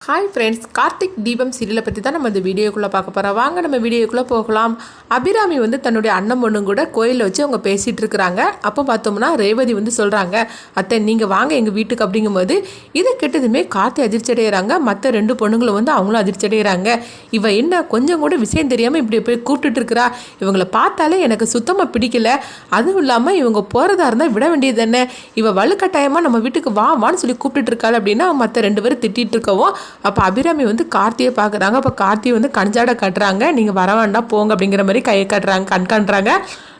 Hi friends, Karthik தீபம் சீரியலை பற்றி தான் நம்ம இந்த வீடியோக்குள்ளே பார்க்க போகிறோம். வாங்க நம்ம வீடியோக்குள்ளே போகலாம். அபிராமி தன்னுடைய அண்ணன் பொண்ணு கூட கோயிலில் வச்சு அவங்க பேசிகிட்டு இருக்கிறாங்க. அப்போ பார்த்தோம்னா ரேவதி சொல்கிறாங்க, அத்தை நீங்கள் வாங்க எங்கள் வீட்டுக்கு அப்படிங்கும்போது இதை கெட்டதுமே கார்த்தி அதிர்ச்சி அடைகிறாங்க. மற்ற ரெண்டு பொண்ணுங்களும் அவங்களும் அதிர்ச்சி அடைகிறாங்க. இவ என்ன கொஞ்சம் கூட விஷயம் தெரியாமல் இப்படி போய் கூப்பிட்டுட்டு இருக்கிறா, இவங்களை பார்த்தாலே எனக்கு சுத்தமாக பிடிக்கல. அதுவும் இல்லாமல் இவங்க போகிறதா இருந்தால் விட வேண்டியது என்ன, இவ வலுக்கட்டாயமாக நம்ம வீட்டுக்கு வான்னு சொல்லி கூப்பிட்டுட்டு இருக்காள் அப்படின்னா மற்ற ரெண்டு பேரும் திட்டிகிட்டு இருக்கவும் அப்போ அபிராமி கார்த்தியை பார்க்குறாங்க. அப்போ கார்த்தியை கஞ்சாட காட்டுறாங்க, நீங்கள் வர வேண்டாம் போங்க அப்படிங்கிற மாதிரி கையை காட்டுறாங்க, கண் காட்டுறாங்க.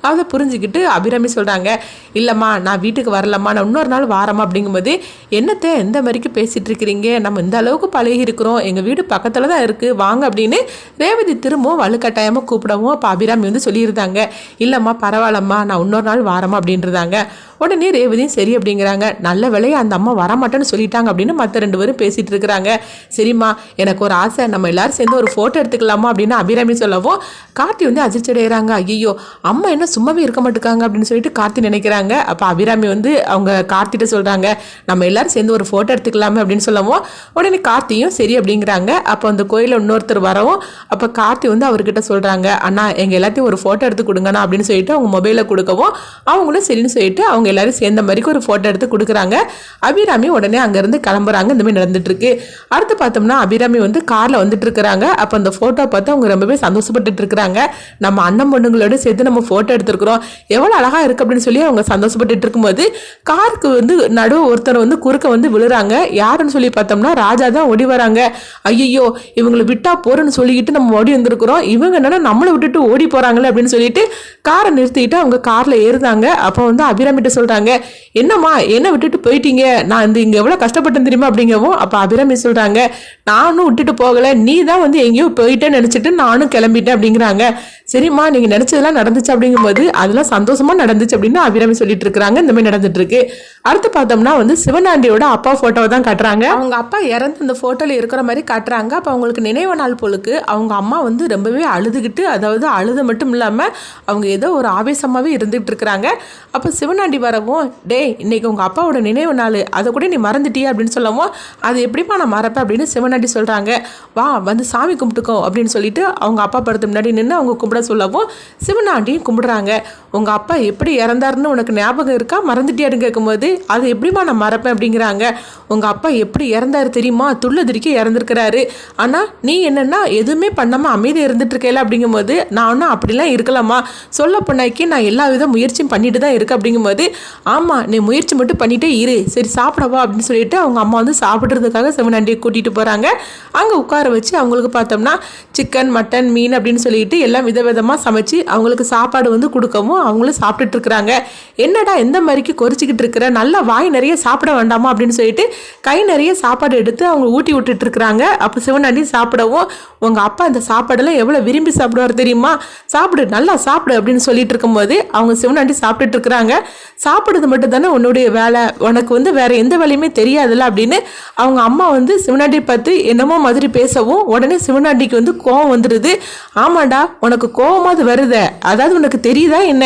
அதை புரிஞ்சுக்கிட்டு அபிராமி சொல்கிறாங்க, இல்லைம்மா நான் வீட்டுக்கு வரலம்மா, நான் இன்னொரு நாள் வாரம்மா அப்படிங்கும்போது என்னத்தை எந்த மாதிரிக்கு பேசிகிட்டு இருக்கிறீங்க, நம்ம இந்த அளவுக்கு பழகி இருக்கிறோம், எங்கள் வீடு பக்கத்தில் தான் இருக்குது வாங்க அப்படின்னு ரேவதி திரும்பவும் வலுக்கட்டாயமாக கூப்பிடவும் அப்போ அபிராமி சொல்லியிருந்தாங்க, இல்லைம்மா பரவாயில்லம்மா நான் இன்னொரு நாள் வாரம்மா அப்படின்றதாங்க. உடனே ரேவதியும் சரி அப்படிங்கிறாங்க. நல்ல வேலையை அந்த அம்மா வரமாட்டேன்னு சொல்லிட்டாங்க அப்படின்னு மற்ற ரெண்டு பேரும் பேசிகிட்டு இருக்கிறாங்க. சரிம்மா எனக்கு ஒரு ஆசை, நம்ம எல்லாரும் சேர்ந்து ஒரு ஃபோட்டோ எடுத்துக்கலாமா அப்படின்னு அபிராமி சொல்லவும் கார்த்தி அதிர்ச்சி அடைகிறாங்க. ஐயோ அம்மா என்ன சும்மாவே இருக்க மாட்டேங்காங்க அப்படின்னு சொல்லிட்டு கார்த்தி நினைக்கிறாங்க. அப்போ அபிராமி அவங்க கார்த்திகிட்ட சொல்கிறாங்க, நம்ம எல்லாரும் சேர்ந்து ஒரு ஃபோட்டோ எடுத்துக்கலாமே அப்படின்னு சொல்லவும் உடனே கார்த்தியும் சரி அப்படிங்கிறாங்க. அப்போ அந்த கோயிலில் இன்னொருத்தர் வரவும் அப்போ கார்த்தி அவர்கிட்ட சொல்கிறாங்க, அண்ணா எங்கள் எல்லாத்தையும் ஒரு ஃபோட்டோ எடுத்து கொடுங்கண்ணா அப்படின்னு சொல்லிட்டு அவங்க மொபைலில் கொடுக்கவும் அவங்களும் சரின்னு சொல்லிட்டு அவங்க எல்லாரும் சேர்ந்த மாதிரி ஒரு ஃபோட்டோ எடுத்து கொடுக்குறாங்க. அபிராமி உடனே அங்கேருந்து கிளம்புறாங்க. இந்த மாதிரி நடந்துட்டு இருக்கு. அடுத்து பார்த்தோம்னா அபிராமி காரில் வந்துட்டு இருக்கிறாங்க. அப்போ அந்த ஃபோட்டோ பார்த்து அவங்க ரொம்பவே சந்தோஷப்பட்டுட்டு இருக்கிறாங்க. நம்ம அண்ணன் பொண்ணுங்களோட சேர்த்து நம்ம ஃபோட்டோ எடுத்துருக்குறோம், எவ்வளோ அழகாக இருக்குது அப்படின்னு சொல்லி அவங்க சந்தோஷப்பட்டுட்டு இருக்கும்போது காருக்கு நடுவு ஒருத்தர் குறுக்க விழுறாங்க. யாருன்னு சொல்லி பார்த்தோம்னா ராஜா தான் ஓடி வராங்க. ஐயோ இவங்களை விட்டா போறேன்னு சொல்லிக்கிட்டு நம்ம ஓடி வந்திருக்கிறோம், இவங்க என்னன்னா நம்மளை விட்டுட்டு ஓடி போகிறாங்களே அப்படின்னு சொல்லிட்டு காரை நிறுத்திட்டு அவங்க காரில் ஏறுதாங்க. அப்போ அபிராமிட்ட சொல்கிறாங்க, என்னம்மா என்ன விட்டுட்டு போயிட்டீங்க, நான் இங்கே எவ்வளோ கஷ்டப்பட்டேன் தெரியுமா அப்படிங்கவும் அப்போ அபிராமி சொல்கிறாங்க, நானும் விட்டுட்டு போகலை, நீ தான் எங்கேயோ போயிட்டேன்னு நினச்சிட்டு நானும் கிளம்பிட்டேன் அப்படிங்கிறாங்க. சரிம்மா நீங்கள் நினச்சதெல்லாம் நடந்துச்சு அப்படிங்கும்போது அதெல்லாம் சந்தோஷமாக நடந்துச்சு அப்படின்னு அபிராமி சொல்லிட்டு இருக்கிறாங்க. இந்த மாதிரி நடந்துட்டு இருக்கு. அடுத்து பார்த்தோம்னா சிவனாண்டியோட அப்பா ஃபோட்டோவை தான் காட்டுறாங்க. அவங்க அப்பா இறந்து அந்த ஃபோட்டோவில் இருக்கிற மாதிரி காட்டுறாங்க. அப்போ அவங்களுக்கு நினைவு நாள் போலுக்கு அவங்க அம்மா ரொம்பவே அழுதுகிட்டு, அதாவது அழுது மட்டும் இல்லாமல் அவங்க ஏதோ ஒரு ஆவேசமாகவே இருந்துகிட்டு இருக்கிறாங்க. அப்போ சிவனாண்டி வரவும், டே இன்னைக்கு உங்கள் அப்பாவோட நினைவு நாள், அதை கூட நீ மறந்துட்டியா அப்படின்னு சொல்லவும் அது எப்படிப்பா நான் மறப்பேன் அப்படின்னு சிவனாண்டி சொல்கிறாங்க. வா சாமி கும்பிட்டுக்கோ அப்படின்னு சொல்லிட்டு அவங்க அப்பா படத்து முன்னாடி நின்று அவங்க கும்பிட சொல்லவும் சிவனாண்டியும் கும்பிடுறாங்க. உங்கள் அப்பா எப்படி இறந்தாருன்னு உனக்கு ஞாபகம் இருக்கா, மறந்துட்டியாருன்னு கேட்கும்போது அது எப்படிமா நான் மறப்பேன் அப்படிங்கிறாங்க. உங்கள் அப்பா எப்படி இறந்தாரு தெரியுமா, துள்ளதிரிக்க இறந்துருக்கிறாரு, ஆனால் நீ என்னென்னா எதுவுமே பண்ணாமல் அமைதியாக இருந்துட்டு இருக்கல அப்படிங்கும்போது நான் ஒன்றும் அப்படிலாம் இருக்கலாமா, சொல்ல பொண்ணாக்கி நான் எல்லா வித முயற்சியும் பண்ணிட்டு தான் இருக்கு அப்படிங்கும்போது ஆமாம் நீ முயற்சி மட்டும் பண்ணிகிட்டே இரு, சரி சாப்பிடவா அப்படின்னு சொல்லிட்டு அவங்க அம்மா சாப்பிட்றதுக்காக சிவனாண்டியை கூட்டிகிட்டு போகிறாங்க. அங்கே உட்கார வச்சு அவங்களுக்கு பார்த்தோம்னா சிக்கன் மட்டன் மீன் அப்படின்னு சொல்லிட்டு எல்லாம் விதவிதமாக சமைச்சு அவங்களுக்கு சாப்பாடு கொடுக்கவும் அவங்களும் சாப்பிட்டுட்டு இருக்கிறாங்க. என்னடா எந்த மாதிரிக்கு கொறிச்சிக்கிட்டு இருக்கிற, நல்லா வாய் நிறைய சாப்பிட வேண்டாமா அப்படின்னு சொல்லிட்டு கை நிறைய சாப்பாடு எடுத்து அவங்க ஊட்டி விட்டுட்டு இருக்கிறாங்க. அப்போ சிவனாண்டி சாப்பிடவும் உங்கள் அப்பா இந்த சாப்பாடெல்லாம் எவ்வளோ விரும்பி சாப்பிடுவார் தெரியுமா, சாப்பிடு நல்லா சாப்பிடு அப்படின்னு சொல்லிட்டு இருக்கும்போது அவங்க சிவனாண்டி சாப்பிட்டுட்டு இருக்கிறாங்க. சாப்பிடுறது மட்டும் தானே உன்னுடைய வேலை, உனக்கு வேற எந்த வேலையுமே தெரியாதுல்ல அப்படின்னு அவங்க அம்மா சிவனாண்டியை பார்த்து என்னமோ மாதிரி பேசவும் உடனே சிவனாண்டிக்கு கோவம் வந்துடுது. ஆமாண்டா உனக்கு கோவமாவது வருத, அதாவது உனக்கு தெரியுதா என்ன,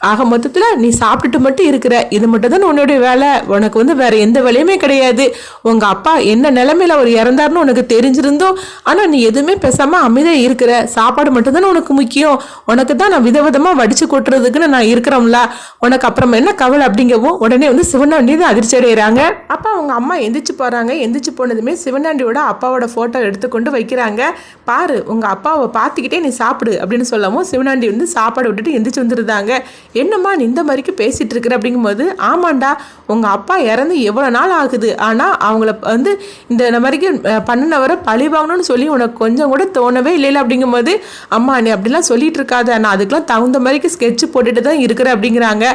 ஆக மொத்தத்தில் நீ சாப்பிட்டுட்டு மட்டும் இருக்கிற, இது மட்டும் தான் உன்னுடைய வேலை, உனக்கு வேற எந்த வேலையுமே கிடையாது. உங்கள் அப்பா என்ன நிலைமையில் அவர் இறந்தாருன்னு உனக்கு தெரிஞ்சிருந்தோம், ஆனால் நீ எதுவுமே பேசாமல் அமைதியாக இருக்கிற, சாப்பாடு மட்டும் தானே உனக்கு முக்கியம், உனக்கு தான் நான் விதவிதமாக வடிச்சு கொட்டுறதுக்குன்னு நான் இருக்கிறோம்ல, உனக்கு அப்புறம் என்ன கவலை அப்படிங்கவும் உடனே சிவனாண்டி அதிர்ச்சி அடைகிறாங்க. அப்போ அவங்க அம்மா எந்திரிச்சு போகிறாங்க. எந்திரிச்சு போனதுமே சிவனாண்டியோட அப்பாவோட ஃபோட்டோ எடுத்துக்கொண்டு வைக்கிறாங்க. பாரு உங்கள் அப்பாவை பார்த்துக்கிட்டே நீ சாப்பிடு அப்படின்னு சொல்லவும் சிவனாண்டி சாப்பாடு விட்டுட்டு எந்திரிச்சு வந்துருந்தாங்க. என்னம்மா நீ இந்த மாதிரிக்கு பேசிகிட்டு இருக்கிற அப்படிங்கும்போது ஆமாண்டா உங்கள் அப்பா இறந்து எவ்வளோ நாள் ஆகுது, ஆனால் அவங்கள இந்த மாதிரிக்கு பண்ணினவரை பழி வாங்கணும்னு சொல்லி உனக்கு கொஞ்சம் கூட தோணவே இல்லைல்ல அப்படிங்கும்போது அம்மா நீ அப்படிலாம் சொல்லிட்டு இருக்காத, நான் அதுக்கெலாம் தகுந்த மாதிரிக்கு ஸ்கெட்சு போட்டுட்டு தான் இருக்கிறேன் அப்படிங்கிறாங்க.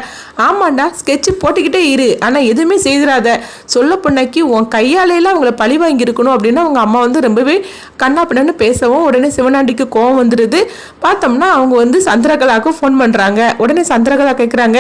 ஆமாண்டா ஸ்கெட்சு போட்டுக்கிட்டே இரு, ஆனால் எதுவுமே செய்திடாத, சொல்ல பொண்ணாக்கி உன் கையாலையெல்லாம் அவங்கள பழி வாங்கி இருக்கணும் அப்படின்னு அவங்க அம்மா ரொம்பவே கண்ணா பின்னு பேசவும் உடனே சிவனாண்டிக்கு கோவம் வந்துடுது. பார்த்தோம்னா அவங்க சந்திரகலாவுக்கு ஃபோன் பண்ணுறாங்க. உடனே சந்திரகலா கேட்குறாங்க,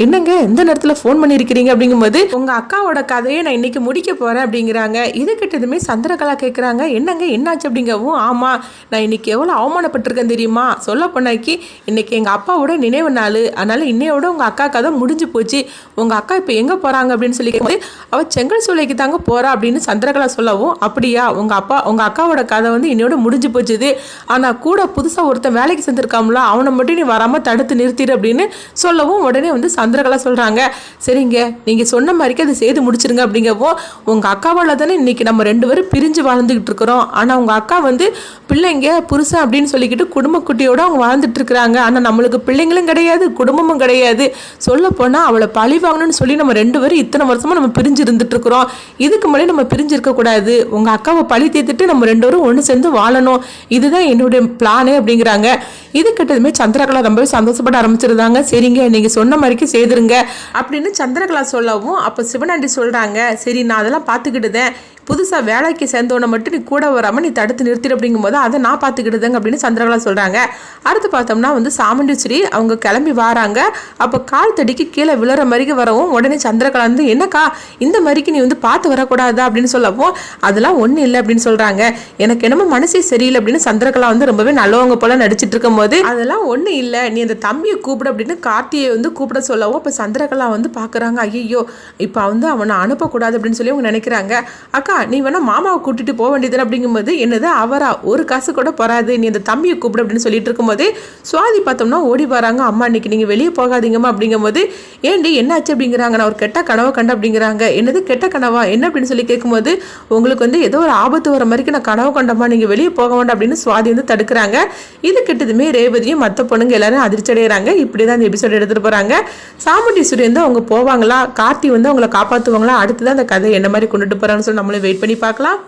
என்னங்க இந்த நேரத்தில் ஃபோன் பண்ணியிருக்கிறீங்க அப்படிங்கும்போது, உங்கள் அக்காவோட கதையை நான் இன்னைக்கு முடிக்க போகிறேன் அப்படிங்கிறாங்க. இது கிட்டதுமே சந்திரகலா கேட்குறாங்க, என்னங்க என்னாச்சு அப்படிங்கவும், ஆமாம் நான் இன்னைக்கு எவ்வளோ அவமானப்பட்டிருக்கேன் தெரியுமா, சொல்ல போனாக்கி இன்னைக்கு எங்கள் அப்பாவோட நினைவு நாள், அதனால் இன்னையோட உங்கள் அக்கா கதை முடிஞ்சு போச்சு. உங்கள் அக்கா இப்போ எங்கே போகிறாங்க அப்படின்னு சொல்லி கேட்கும்போது, அவள் செங்கல் சூளைக்கு தாங்க போகிறா அப்படின்னு சந்திரகலா சொல்லவும், அப்படியா உங்கள் அக்காவோட கதை வந்து இன்னையோட முடிஞ்சு போச்சுது, ஆனால் கூட புதுசாக ஒருத்தன் வேலைக்கு செஞ்சுருக்காமல அவனை மட்டும் நீ வராமல் தடுத்து நிறுத்திடு அப்படின்னு சொல்லவும், உடனே வந்து சந்திரகலா சொல்கிறாங்க, சரிங்க நீங்கள் சொன்ன மாதிரிக்கு அதை செய்து முடிச்சிருங்க அப்படிங்கப்போ, உங்கள் அக்காவால் தானே இன்றைக்கி நம்ம 2 பேரும் பிரிஞ்சு வாழ்ந்துக்கிட்டு இருக்கிறோம். ஆனால் உங்கள் அக்கா வந்து பிள்ளைங்க புருஷன் அப்படின்னு சொல்லிக்கிட்டு குடும்ப குட்டியோடு அவங்க வாழ்ந்துட்டு இருக்கிறாங்க. ஆனால் நம்மளுக்கு பிள்ளைங்களும் கிடையாது, குடும்பமும் கிடையாது. சொல்லப்போனால் அவளை பழி வாங்கணும்னு சொல்லி நம்ம 2 பேரும் இத்தனை வருஷமாக நம்ம பிரிஞ்சு இருந்துட்டு இருக்கிறோம். இதுக்கு மேலே நம்ம பிரிஞ்சு இருக்கக்கூடாது. உங்கள் அக்காவை பழி தீர்த்துட்டு நம்ம 2 பேரும் ஒன்று சேர்ந்து வாழணும். இதுதான் என்னுடைய பிளானே அப்படிங்கிறாங்க. இது கிட்டதுமே சந்திரகலா ரொம்பவே சந்தோஷப்பட ஆரம்பிச்சிருந்தாங்க. சரிங்க நீங்கள் சொன்ன மாதிரிக்கு செய்திருங்க அப்படின்னு சந்திரகலா சொல்லவும், அப்போ சிவனாண்டி சொல்கிறாங்க, சரி நான் அதெல்லாம் பார்த்துக்கிட்டுதேன், புதுசாக வேலைக்கு சேர்ந்தவனை மட்டும் நீ கூட வராமல் நீ தடுத்து நிறுத்திடு அப்படிங்கும்போது அதை நான் பார்த்துக்கிட்டுதேங்க அப்படின்னு சந்திரகலா சொல்கிறாங்க. அடுத்து பார்த்தோம்னா வந்து சாமுண்டீஸ்வரி அவங்க கிளம்பி வராங்க. அப்போ கால் தடிக்கு கீழே விழுற மாதிரிக்கு வரவும், உடனே சந்திரகலா வந்து, என்னக்கா இந்த மாதிரிக்கு நீ வந்து பார்த்து வரக்கூடாதா அப்படின்னு சொல்லவும், அதெல்லாம் ஒன்றும் இல்லை அப்படின்னு சொல்கிறாங்க. எனக்கு என்னமோ மனசே சரியில்லை அப்படின்னு சந்திரகலா வந்து ரொம்பவே நல்லவங்க போல நடிச்சிட்டு இருக்கும் போது, அதெல்லாம் ஒன்றும் இல்லை நீ அந்த தம்பியை கூப்பிடு அப்படின்னு கார்த்தியை வந்து கூப்பிட சொல்லவும், இப்போ சந்திரகலா வந்து பார்க்குறாங்க, ஐயோ இப்போ வந்து அவனை அனுப்பக்கூடாது அப்படின்னு சொல்லி அவங்க நினைக்கிறாங்க. அக்கா நீ வேணா மாமாவை கூட்டிட்டு போக வேண்டியது அப்படிங்கும்போது, என்னது அவரா ஒரு காசு கூட போறாது, நீ அந்த தம்பியை கூப்பிடு அப்படின்னு சொல்லிட்டு இருக்கும்போது, சுவாதி பார்த்தோம்னா ஓடி வராங்க, அம்மா இன்னைக்கு நீங்கள் வெளியே போகாதீங்கம்மா அப்படிங்கும்போது, ஏண்டி என்னாச்சு அப்படிங்கிறாங்க, நான் ஒரு கெட்ட கனவை கண்டு அப்படிங்கிறாங்க. என்னது கெட்ட கனவா என்ன அப்படின்னு சொல்லி கேட்கும்போது, உங்களுக்கு வந்து ஏதோ ஒரு ஆபத்து வர மாதிரி நான் கனவு கண்டம்மா, நீங்கள் வெளியே போக வேண்டாம் அப்படின்னு சுவாதி வந்து தடுக்கிறாங்க. இது கிட்டதுமே ரேவதியும் மற்ற பொண்ணுங்க எல்லாரும் அதிர்ச்சி அடைகிறாங்க. இப்படி தான் இந்த எபிசோட் எடுத்துகிட்டு போகிறாங்க. சாமுண்டீஸ்வரி வந்து அவங்க போவாங்களா, கார்த்தி வந்து அவங்கள காப்பாற்றுவாங்களா, அடுத்து தான் அந்த கதை என்ன மாதிரி கொண்டுட்டு போகிறாங்கன்னு சொல்லி நம்மளே வெயிட் பண்ணி பார்க்கலாம்.